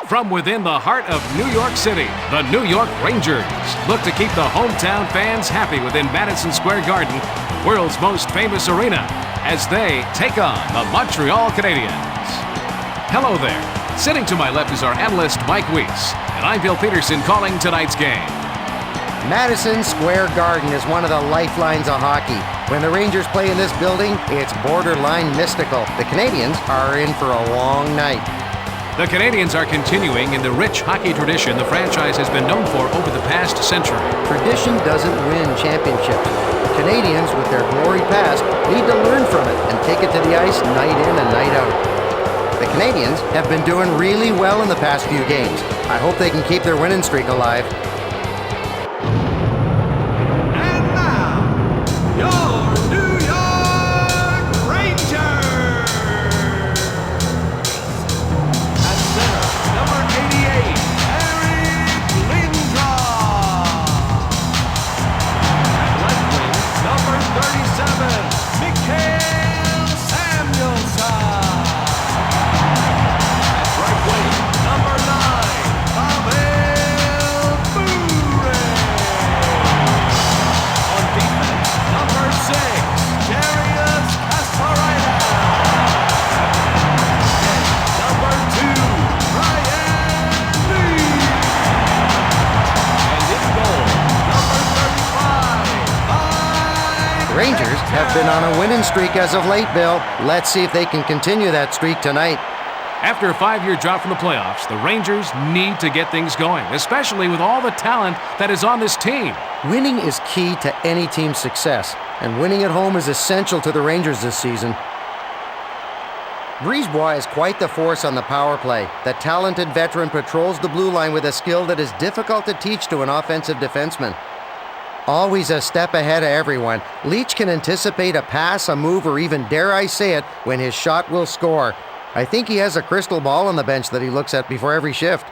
From within the heart of New York City, the New York Rangers look to keep the hometown fans happy within Madison Square Garden, world's most famous arena, as they take on the Montreal Canadiens. Hello there. Sitting to my left is our analyst, Mike Weiss, and I'm Bill Peterson calling tonight's game. Madison Square Garden is one of the lifelines of hockey. When the Rangers play in this building, it's borderline mystical. The Canadiens are in for a long night. The Canadiens are continuing in the rich hockey tradition the franchise has been known for over the past century. Tradition doesn't win championships. Canadiens, with their glory past, need to learn from it and take it to the ice night in and night out. The Canadiens have been doing really well in the past few games. I hope they can keep their winning streak alive. And now, your New York Rangers! At center, number 88, Eric Lindros. At left wing, number 37, Mikhail Samuelsson. At right wing, number 9, Pavel Bure. On defense, number 6, Darius Kasparaitis. And number 2, Ryan Lee. And in goal, number 35, Mike. The Rangers have been on a winning streak as of late, Bill. Let's see if they can continue that streak tonight. After a 5-year drop from the playoffs, the Rangers need to get things going, especially with all the talent that is on this team. Winning is key to any team's success, and winning at home is essential to the Rangers this season. Brisebois is quite the force on the power play. The talented veteran patrols the blue line with a skill that is difficult to teach to an offensive defenseman. Always a step ahead of everyone, Leach can anticipate a pass, a move, or even, dare I say it, when his shot will score. I think he has a crystal ball on the bench that he looks at before every shift.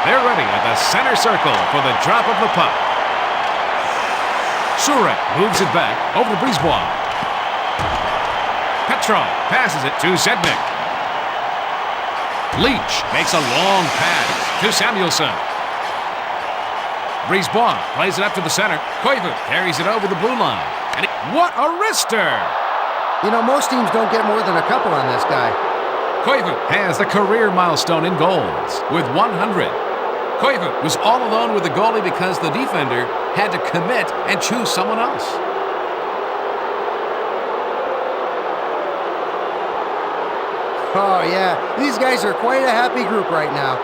They're ready at the center circle for the drop of the puck. Surek moves it back over to Brisebois. Petrov passes it to Zednik. Leach makes a long pass to Samuelsson. Brisebois plays it up to the center. Koivu carries it over the blue line. And what a wrister! You know, most teams don't get more than a couple on this guy. Koivu has the career milestone in goals with 100. Koivu was all alone with the goalie because the defender had to commit and choose someone else. Oh yeah, these guys are quite a happy group right now.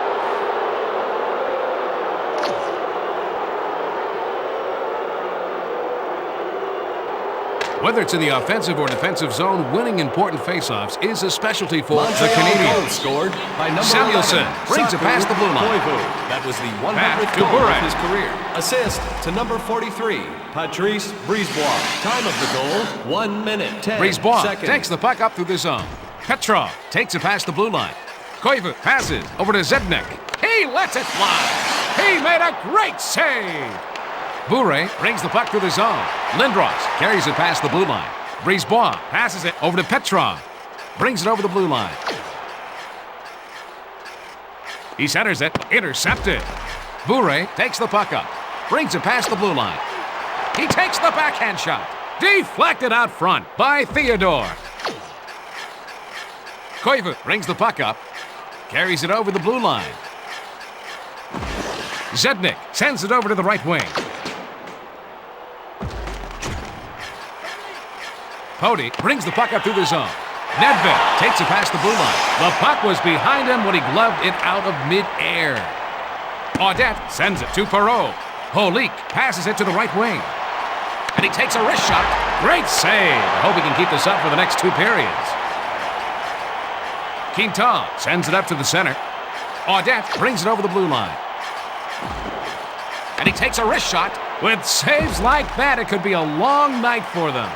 Whether it's in the offensive or defensive zone, winning important faceoffs is a specialty for the Montreal Canadiens. goal scored by number Samuelsson 11, brings it past the blue line. Koivu. That was the 100th to goal Bure. of his career. Assist to number 43, Patrice Brisebois. Time of the goal, 1 minute 10 Brisebois seconds. takes the puck up through the zone. Petrov takes it past the blue line. Koivu passes over to Zednik. He lets it fly. He made a great save. Bure brings the puck through the zone. Lindros carries it past the blue line. Brisebois passes it over to Petrov. Brings it over the blue line. He centers it. Intercepted. Bure takes the puck up. Brings it past the blue line. He takes the backhand shot. Deflected out front by Theodore. Koivu brings the puck up. Carries it over the blue line. Zednik sends it over to the right wing. Pody brings the puck up through the zone. Nedved takes it past the blue line. The puck was behind him when he gloved it out of mid-air. Audette sends it to Perreault. Holik passes it to the right wing. And he takes a wrist shot. Great save. I hope he can keep this up for the next 2 periods. Quintal sends it up to the center. Audette brings it over the blue line. And he takes a wrist shot. With saves like that, it could be a long night for them.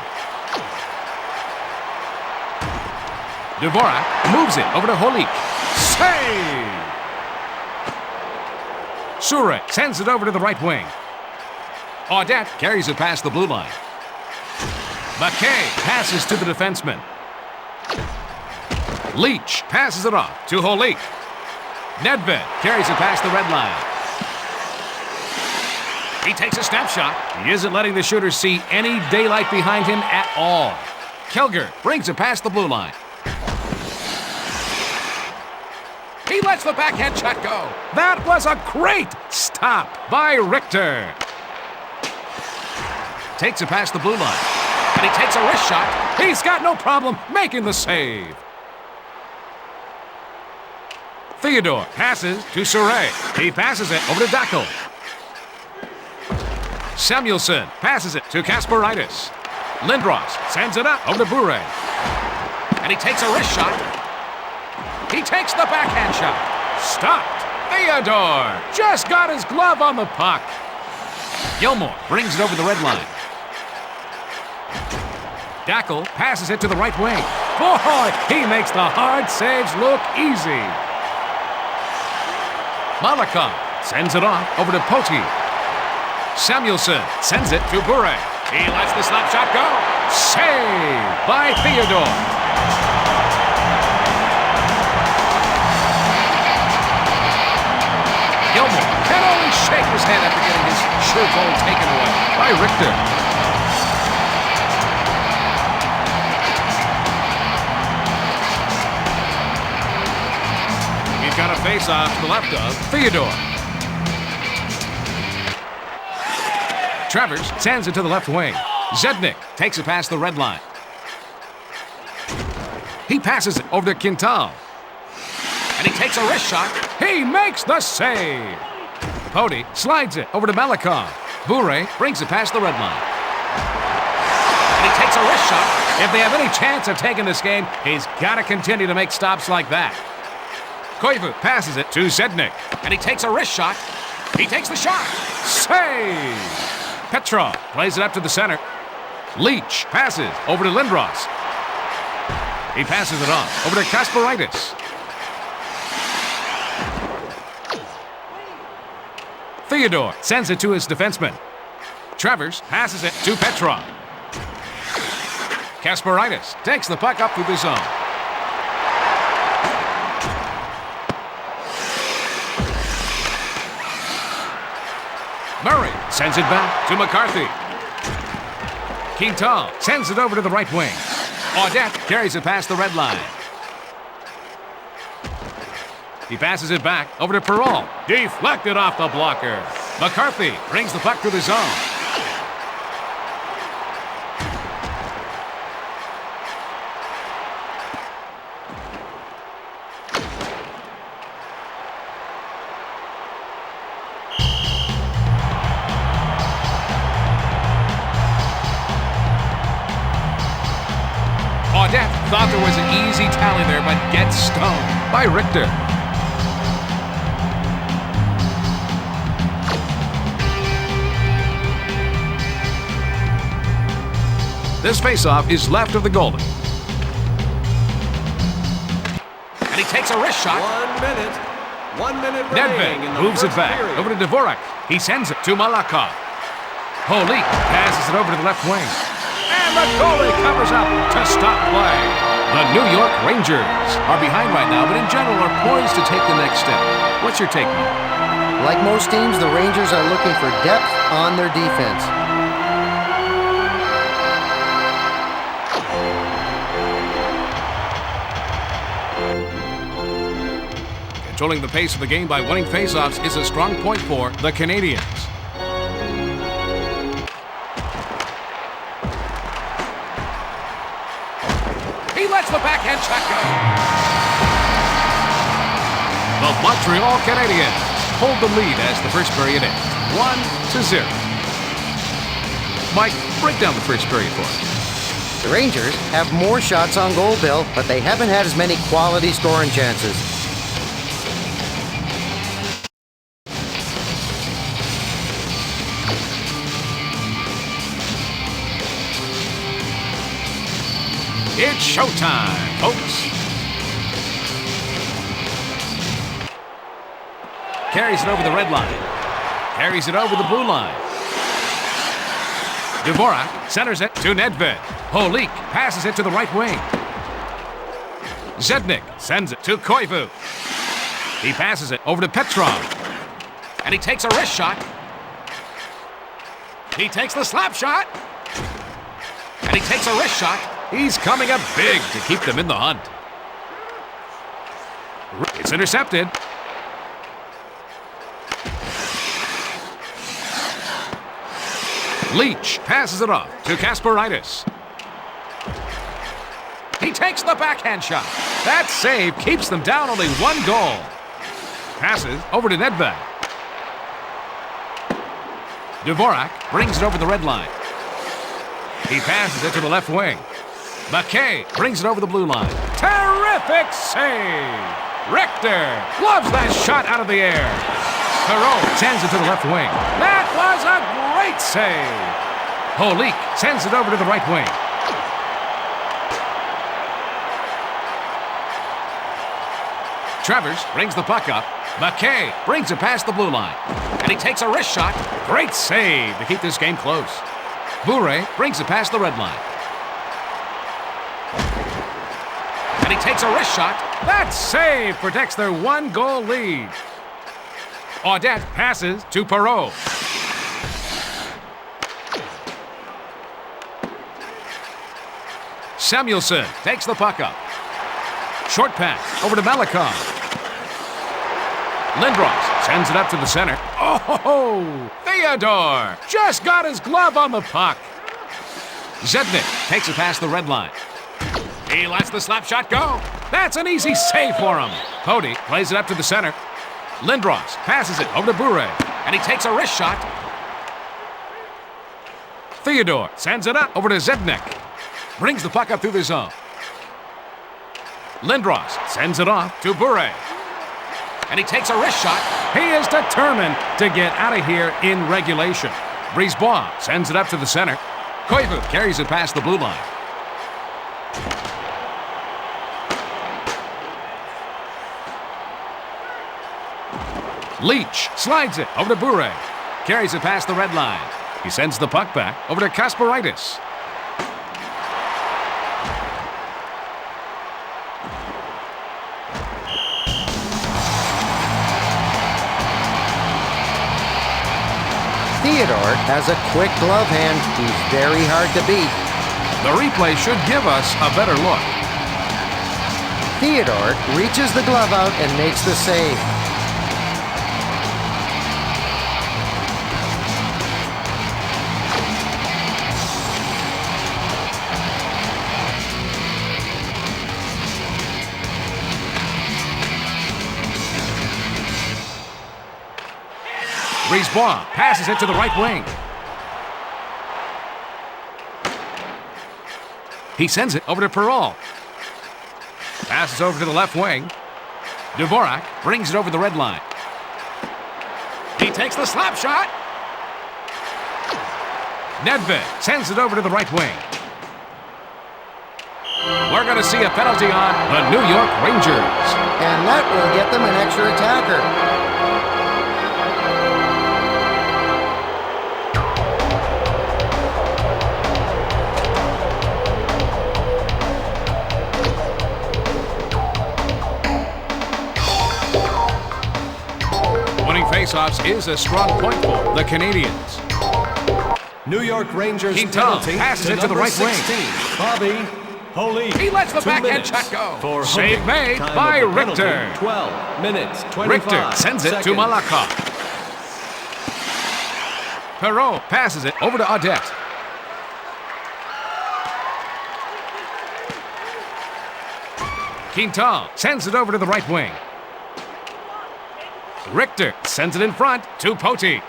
Dvorak moves it over to Holik. Save! Sure sends it over to the right wing. Audette carries it past the blue line. McKay passes to the defenseman. Leach passes it off to Holik. Nedved carries it past the red line. He takes a snapshot. He isn't letting the shooter see any daylight behind him at all. Kelger brings it past the blue line. He lets the backhand shot go. That was a great stop by Richter. Takes it past the blue line. And he takes a wrist shot. He's got no problem making the save. Theodore passes to Surrey. He passes it over to Dackel. Samuelson passes it to Kasparaitis. Lindros sends it up over to Bure. And he takes a wrist shot. He takes the backhand shot. Stopped. Theodore just got his glove on the puck. Gilmore brings it over the red line. Dackel passes it to the right wing. Boy, he makes the hard saves look easy. Malakov sends it off over to Poti. Samuelson sends it to Bure. He lets the slap shot go. Saved by Theodore. Gilmore can only shake his head after getting his sure goal taken away by Richter. He's got a face-off to the left of Theodore. Travers sends it to the left wing. Zednik takes it past the red line. He passes it over to Quintal. And he takes a wrist shot. He makes the save. Poti slides it over to Malakov. Bure brings it past the red line. And he takes a wrist shot. If they have any chance of taking this game, he's got to continue to make stops like that. Koivu passes it to Zednik. And he takes a wrist shot. He takes the shot. Save! Petrov plays it up to the center. Leach passes over to Lindros. He passes it on over to Kasparaitis. Theodore sends it to his defenseman. Travers passes it to Petrov. Kasparaitis takes the puck up through the zone. Murray sends it back to McCarthy. Quintal sends it over to the right wing. Audette carries it past the red line. He passes it back over to Perrault. Deflected off the blocker. McCarthy brings the puck through the zone. Audette thought there was an easy tally there, but gets stoned by Richter. This faceoff is left of the goalie. And he takes a wrist shot. 1 minute remaining in the moves it first back period. over to Dvorak. He sends it to Malakov. Holik passes it over to the left wing. And the goalie covers up to stop play. The New York Rangers are behind right now, but in general are poised to take the next step. What's your take, Mike? Like most teams, the Rangers are looking for depth on their defense. Controlling the pace of the game by winning faceoffs is a strong point for the Canadiens. He lets the backhand shot go. The Montreal Canadiens hold the lead as the first period ends, 1-0. Mike, break down the first period for us. The Rangers have more shots on goal, Bill, but they haven't had as many quality scoring chances. It's showtime, folks. Carries it over the red line. Carries it over the blue line. Dvorak centers it to Nedved. Holik passes it to the right wing. Zednik sends it to Koivu. He passes it over to Petrov. And he takes a wrist shot. He takes the slap shot. And he takes a wrist shot. He's coming up big to keep them in the hunt. It's intercepted. Leach passes it off to Kasparaitis. He takes the backhand shot. That save keeps them down only one goal. Passes over to Nedved. Dvorak brings it over the red line. He passes it to the left wing. McKay brings it over the blue line. Terrific save! Richter loves that shot out of the air. Perot sends it to the left wing. That was a great save. Holik sends it over to the right wing. Travers brings the puck up. McKay brings it past the blue line. And he takes a wrist shot. Great save to keep this game close. Bure brings it past the red line. And he takes a wrist shot. That save protects their one-goal lead. Audette passes to Perot. Samuelson takes the puck up. Short pass over to Malikov. Lindros sends it up to the center. Oh, Theodore just got his glove on the puck. Zednik takes it past the red line. He lets the slap shot go. That's an easy save for him. Cody plays it up to the center. Lindros passes it over to Bure, and he takes a wrist shot. Theodore sends it up over to Zednik. Brings the puck up through the zone. Lindros sends it off to Bure. And he takes a wrist shot. He is determined to get out of here in regulation. Brisebois sends it up to the center. Koivu carries it past the blue line. Leach slides it over to Bure. Carries it past the red line. He sends the puck back over to Kasparaitis. Theodore has a quick glove hand. He's very hard to beat. The replay should give us a better look. Theodore reaches the glove out and makes the save. Brisebois passes it to the right wing. He sends it over to Perrault. Passes over to the left wing. Dvorak brings it over the red line. He takes the slap shot. Nedved sends it over to the right wing. We're going to see a penalty on the New York Rangers. And that will get them an extra attacker. Faceoffs is a strong point for the Canadiens. New York Rangers Quinton penalty passes it to the right 16, wing. Bobby Holy. He lets the 2 backhand minutes shot go. For Save Holy. made Time by of the penalty, Richter. 12 minutes, 25 Richter sends it to seconds. Malakoff. Perrault passes it over to Audette. Quinton sends it over to the right wing. Richter sends it in front to Poti.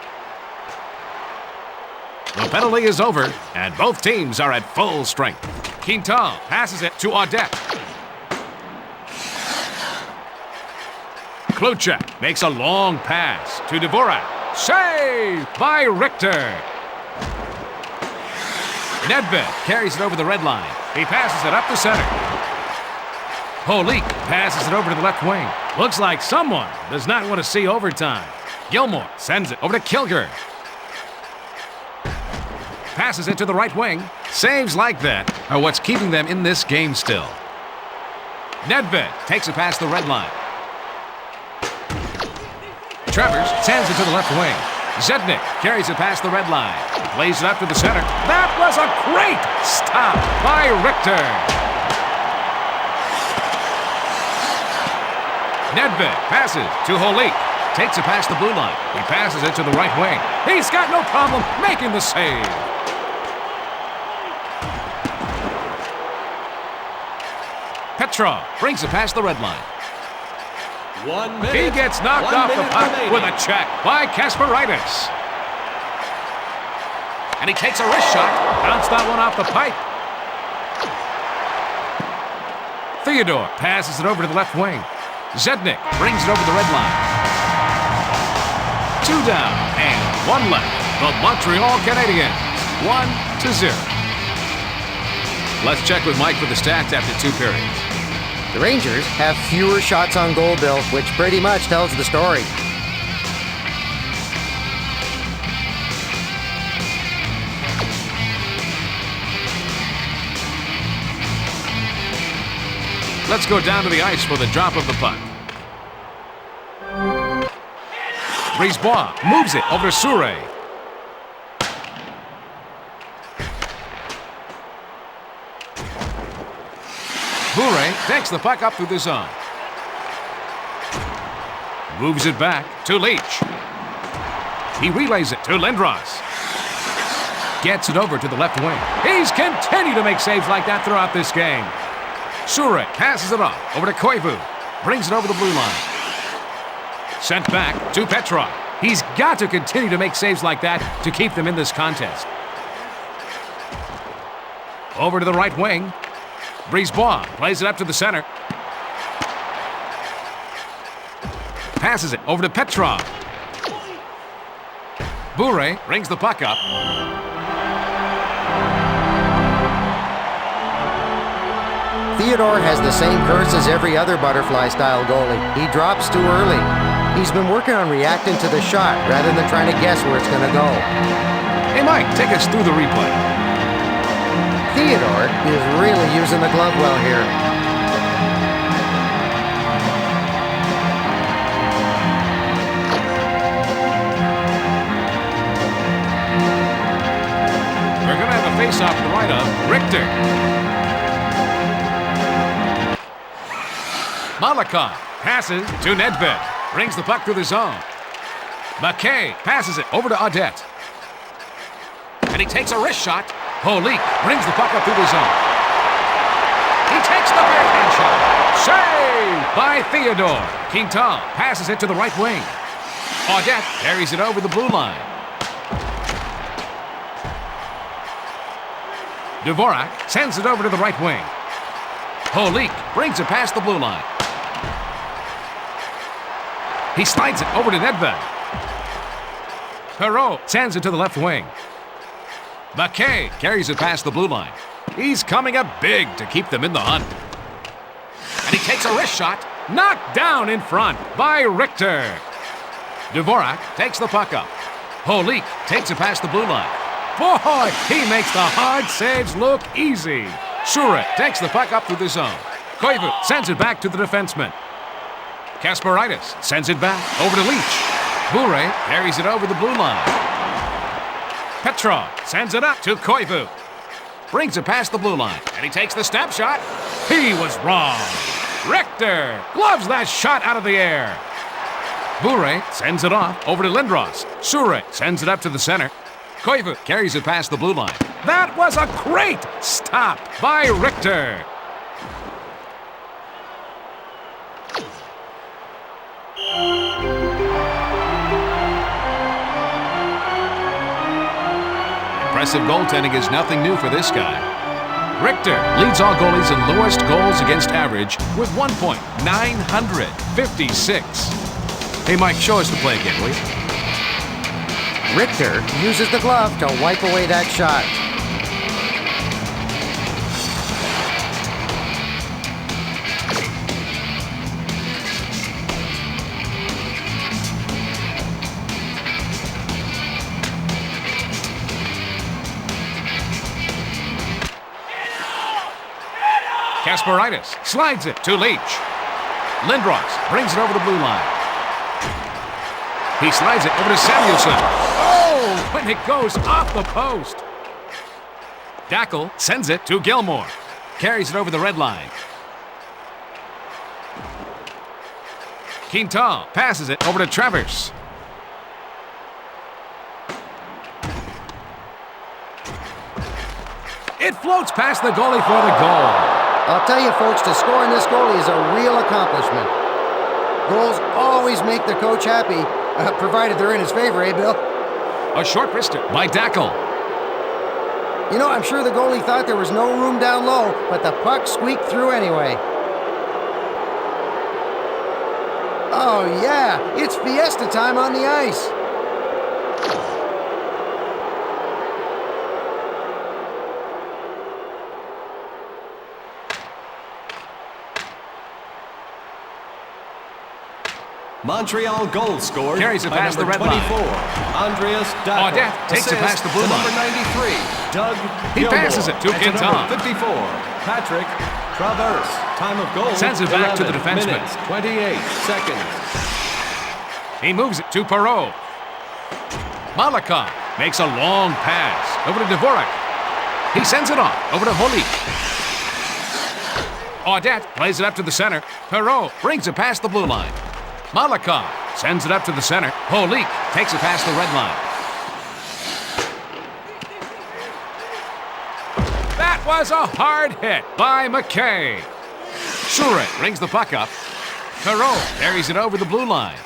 The penalty is over, and both teams are at full strength. Quinton passes it to Audette. Kluchak makes a long pass to Dvorak. Save by Richter. Nedved carries it over the red line. He passes it up the center. Holik passes it over to the left wing. Looks like someone does not want to see overtime. Gilmore sends it over to Kilger. Passes it to the right wing. Saves like that are what's keeping them in this game still. Nedved takes it past the red line. Travers sends it to the left wing. Zednik carries it past the red line. Plays it up to the center. That was a great stop by Richter. Nedved passes to Holik. Takes it past the blue line. He passes it to the right wing. He's got no problem making the save. Petrov brings it past the red line. 1 minute. He gets knocked 1 off the minute puck remaining. with a check by Kasparaitis. And he takes a wrist shot. Bounced that one off the pipe. Theodore passes it over to the left wing. Zednik brings it over the red line. 2 down and 1 left. The Montreal Canadiens, 1-0. Let's check with Mike for the stats after 2 periods. The Rangers have fewer shots on goal, Bill, which pretty much tells the story. Let's go down to the ice for the drop of the puck. Brisebois moves it over to Soure. Bure takes the puck up through the zone. Moves it back to Leach. He relays it to Lindros. Gets it over to the left wing. He's continued to make saves like that throughout this game. Soure passes it off over to Koivu. Brings it over the blue line. Sent back to Petrov. He's got to continue to make saves like that to keep them in this contest. Over to the right wing. Brisebois plays it up to the center. Passes it over to Petrov. Bure brings the puck up. Theodore has the same curse as every other butterfly-style goalie. He drops too early. He's been working on reacting to the shot rather than trying to guess where it's going to go. Hey, Mike, take us through the replay. Theodore is really using the glove well here. We're going to have a face-off to the right of Richter. Malakoff passes to Nedved. Brings the puck through the zone. McKay passes it over to Audette. And he takes a wrist shot. Holik brings the puck up through the zone. He takes the backhand shot. Saved by Theodore. Quintal passes it to the right wing. Audette carries it over the blue line. Dvorak sends it over to the right wing. Holik brings it past the blue line. He slides it over to Nedved. Perreault sends it to the left wing. McKay carries it past the blue line. He's coming up big to keep them in the hunt. And he takes a wrist shot. Knocked down in front by Richter. Dvorak takes the puck up. Holik takes it past the blue line. Boy, he makes the hard saves look easy. Soure takes the puck up through the zone. Koivu sends it back to the defenseman. Kasparaitis sends it back over to Leach. Bure carries it over the blue line. Petrov sends it up to Koivu. Brings it past the blue line, and he takes the step shot. He was wrong. Richter gloves that shot out of the air. Bure sends it off over to Lindros. Soure sends it up to the center. Koivu carries it past the blue line. That was a great stop by Richter. Impressive goaltending is nothing new for this guy. Richter leads all goalies in lowest goals against average with 1.956. Hey, Mike, show us the play again, will you? Richter uses the glove to wipe away that shot. Kasparaitis slides it to Leach. Lindros brings it over the blue line. He slides it over to Samuelson. Oh, when it goes off the post. Dackel sends it to Gilmore. Carries it over the red line. Quintal passes it over to Travers. It floats past the goalie for the goal. I'll tell you, folks, to score in this goalie is a real accomplishment. Goals always make the coach happy, provided they're in his favor, eh, Bill? A short wrister by Dackel. You know, I'm sure the goalie thought there was no room down low, but the puck squeaked through anyway. Oh, yeah, it's fiesta time on the ice. Montreal goal scored. Carries it by past the number red 24, line. Andreas Dackel. Audette takes it past the blue line. Number 93, Doug He Gilmore. passes it to And Quintal. number 54, Patrick Travers. Time of goal. Sends it back to the 11 defenseman. minutes, 28 seconds. He moves it to Perreault. Malakoff makes a long pass over to Dvorak. He sends it off over to Holik. Audette plays it up to the center. Perreault brings it past the blue line. Malakoff sends it up to the center. Holik takes it past the red line. That was a hard hit by McKay. Shure brings the puck up. Perreault carries it over the blue line.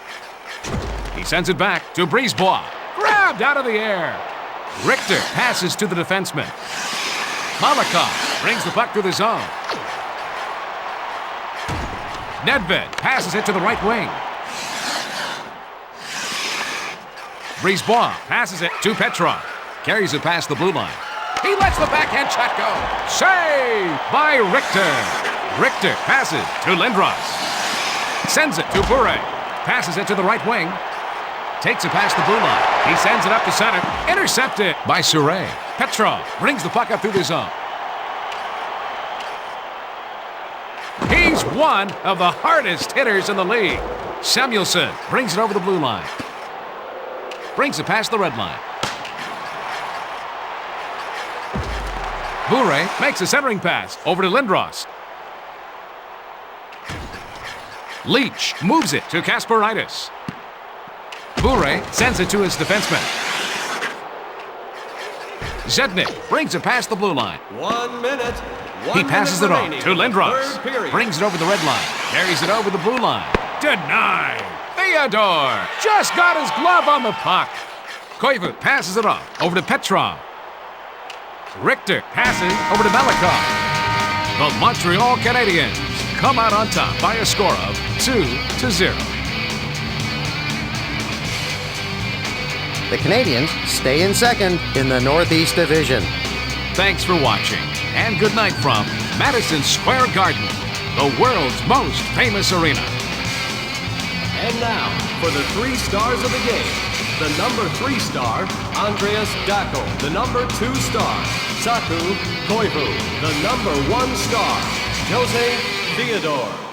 He sends it back to Brisebois. Grabbed out of the air. Richter passes to the defenseman. Malakoff brings the puck to the zone. Nedved passes it to the right wing. Brisebois passes it to Petrov. Carries it past the blue line. He lets the backhand shot go. Saved by Richter. Richter passes to Lindros. Sends it to Bure. Passes it to the right wing. Takes it past the blue line. He sends it up the center. Intercepted by Sure. Petrov brings the puck up through the zone. He's one of the hardest hitters in the league. Samuelson brings it over the blue line. Brings it past the red line. Bure makes a centering pass over to Lindros. Leach moves it to Kasparaitis. Bure sends it to his defenseman. Zednik brings it past the blue line. 1 minute. He passes it on to Lindros. Third period. Brings it over the red line. Carries it over the blue line. Denied. Theodore just got his glove on the puck. Koivu passes it off over to Petrov. Richter passes over to Malakoff. The Montreal Canadiens come out on top by a score of 2-0. The Canadiens stay in second in the Northeast Division. Thanks for watching, and good night from Madison Square Garden, the world's most famous arena. And now, for the 3 stars of the game. The number 3 star, Andreas Dackel. The number 2 star, Saku Koivu. The number 1 star, Jose Theodore.